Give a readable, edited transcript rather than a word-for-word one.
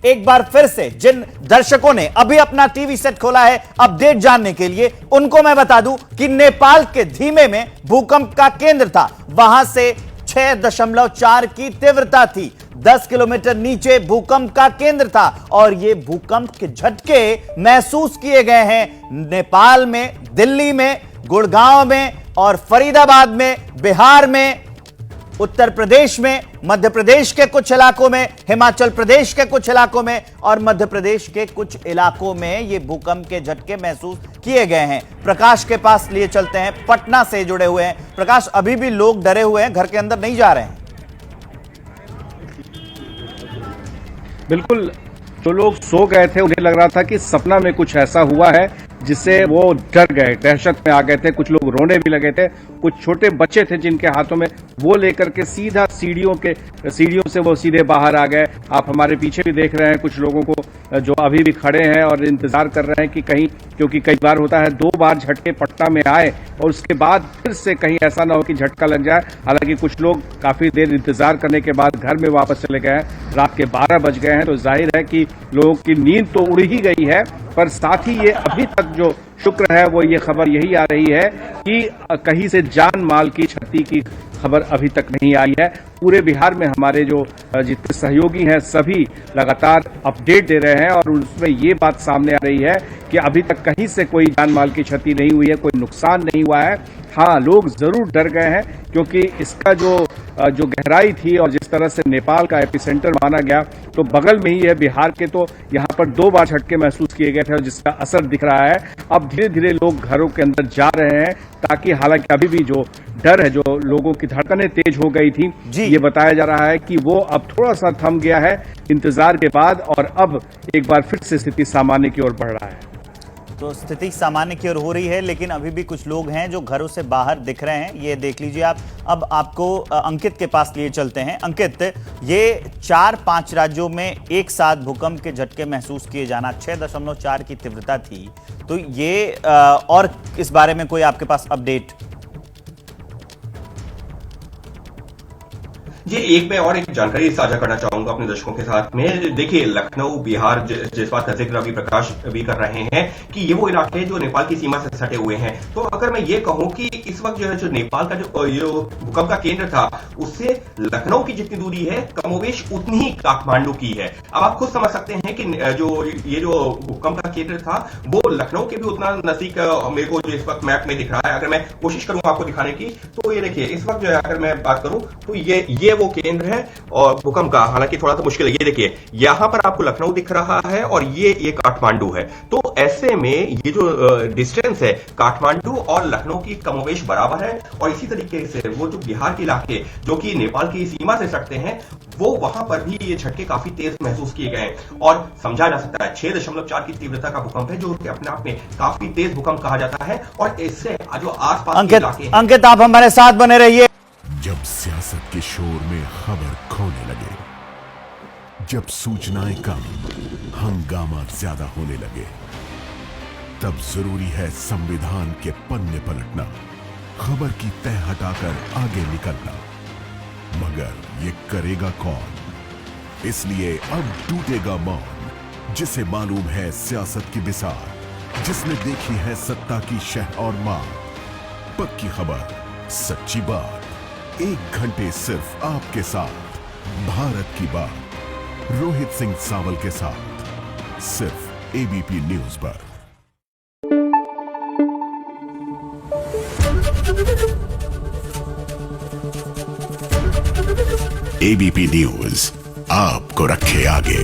एक बार फिर से जिन दर्शकों ने अभी अपना टीवी सेट खोला है अपडेट जानने के लिए, उनको मैं बता दूं कि नेपाल के धीमे में भूकंप का केंद्र था। वहां से 6.4 की तीव्रता थी। 10 किलोमीटर नीचे भूकंप का केंद्र था और यह भूकंप के झटके महसूस किए गए हैं नेपाल में, दिल्ली में, गुड़गांव में और फरीदाबाद में, बिहार में, उत्तर प्रदेश में, मध्य प्रदेश के कुछ इलाकों में, हिमाचल प्रदेश के कुछ इलाकों में और मध्य प्रदेश के कुछ इलाकों में ये भूकंप के झटके महसूस किए गए हैं। प्रकाश के पास लिए चलते हैं, पटना से जुड़े हुए हैं। प्रकाश, अभी भी लोग डरे हुए हैं, घर के अंदर नहीं जा रहे हैं। बिल्कुल, जो लोग सो गए थे उन्हें लग रहा था कि सपना में कुछ ऐसा हुआ है जिससे वो डर गए, दहशत में आ गए थे। कुछ लोग रोने भी लगे थे। कुछ छोटे बच्चे थे जिनके हाथों में वो लेकर के सीधा सीढ़ियों से वो सीधे बाहर आ गए। आप हमारे पीछे भी देख रहे हैं कुछ लोगों को जो अभी भी खड़े हैं और इंतजार कर रहे हैं कि कहीं, क्योंकि कई बार होता है 2 बार झटके पटना में आए और उसके बाद फिर से कहीं ऐसा ना हो कि झटका लग जाए। हालांकि कुछ लोग काफी देर इंतजार करने के बाद घर में वापस चले गए हैं। रात के 12 बज गए हैं, तो जाहिर है कि लोगों की नींद तो उड़ ही गई है। पर साथ ही ये अभी तक जो शुक्र है वो ये खबर यही आ रही है कि कहीं से जान माल की क्षति की खबर अभी तक नहीं आई है। पूरे बिहार में हमारे जो जितने सहयोगी हैं सभी लगातार अपडेट दे रहे हैं और उसमें ये बात सामने आ रही है कि अभी तक कहीं से कोई जान माल की क्षति नहीं हुई है, कोई नुकसान नहीं हुआ है। हाँ, लोग जरूर डर गए हैं क्योंकि इसका जो गहराई थी और जिस तरह से नेपाल का एपिसेंटर माना गया, तो बगल में ही है बिहार के, तो यहाँ पर 2 बार झटके महसूस किए गए थे और जिसका असर दिख रहा है। अब धीरे धीरे लोग घरों के अंदर जा रहे हैं ताकि, हालांकि अभी भी जो डर है, जो लोगों की धड़कनें तेज हो गई थी, ये बताया जा रहा है कि वो अब थोड़ा सा थम गया है इंतजार के बाद और अब एक बार फिर से स्थिति सामान्य की ओर बढ़ रहा है। तो स्थिति सामान्य की ओर हो रही है, लेकिन अभी भी कुछ लोग हैं जो घरों से बाहर दिख रहे हैं। ये देख लीजिए आप। अब आपको अंकित के पास लिए चलते हैं। अंकित, ये 4-5 राज्यों में एक साथ भूकंप के झटके महसूस किए जाना, 6.4 की तीव्रता थी, तो ये और इस बारे में कोई आपके पास अपडेट? जी, मैं और एक जानकारी साझा करना चाहूंगा अपने दर्शकों के साथ में। देखिए, लखनऊ, बिहार, जिस बात का जिक्र अभी प्रकाश भी कर रहे हैं कि ये वो इलाके हैं जो नेपाल की सीमा से सटे हुए हैं। तो अगर मैं ये कहूं कि इस वक्त जो है, जो नेपाल का जो भूकंप का केंद्र था, उससे लखनऊ की जितनी दूरी है कमोवेश उतनी ही काठमांडू की है। अब आप खुद समझ सकते हैं कि जो भूकंप का केंद्र था वो लखनऊ के भी उतना नजदीक मेरे को जो इस वक्त मैप में दिख रहा है। अगर मैं कोशिश करूं आपको दिखाने की, तो ये देखिए, इस वक्त जो है अगर मैं बात करूं तो ये वो केंद्र है और भूकंप का, हालांकि थोड़ा सा मुश्किल है। ये देखिए, यहां पर आपको लखनऊ दिख रहा है और ये काठमांडू है। तो ऐसे में ये जो डिस्टेंस है काठमांडू और लखनऊ की कमोवेश बराबर है। और इसी तरीके से वो जो बिहार के इलाके जो कि नेपाल की सीमा से सटते हैं, वो वहां पर भी ये झटके काफी तेज महसूस किए गए और समझा जा सकता है 6.4 की तीव्रता का भूकंप है, जो अपने आप में काफी तेज भूकंप कहा जाता है। और इससे जो आसपास के इलाके हैं। अंकित, आप हमारे साथ बने रहिए। जब सियासत के शोर में खबर खोने लगे, जब सूचनाएं कम, हंगामा ज्यादा होने लगे, तब जरूरी है संविधान के पन्ने पलटना, खबर की तह हटाकर आगे निकलना। मगर ये करेगा कौन? इसलिए अब टूटेगा मौन, जिसे मालूम है सियासत की बिसार, जिसने देखी है सत्ता की शह और मार। पक्की खबर, सच्ची बात, 1 घंटे सिर्फ आपके साथ, भारत की बात, रोहित सिंह सावल के साथ, सिर्फ एबीपी न्यूज पर। एबीपी न्यूज आपको रखे आगे।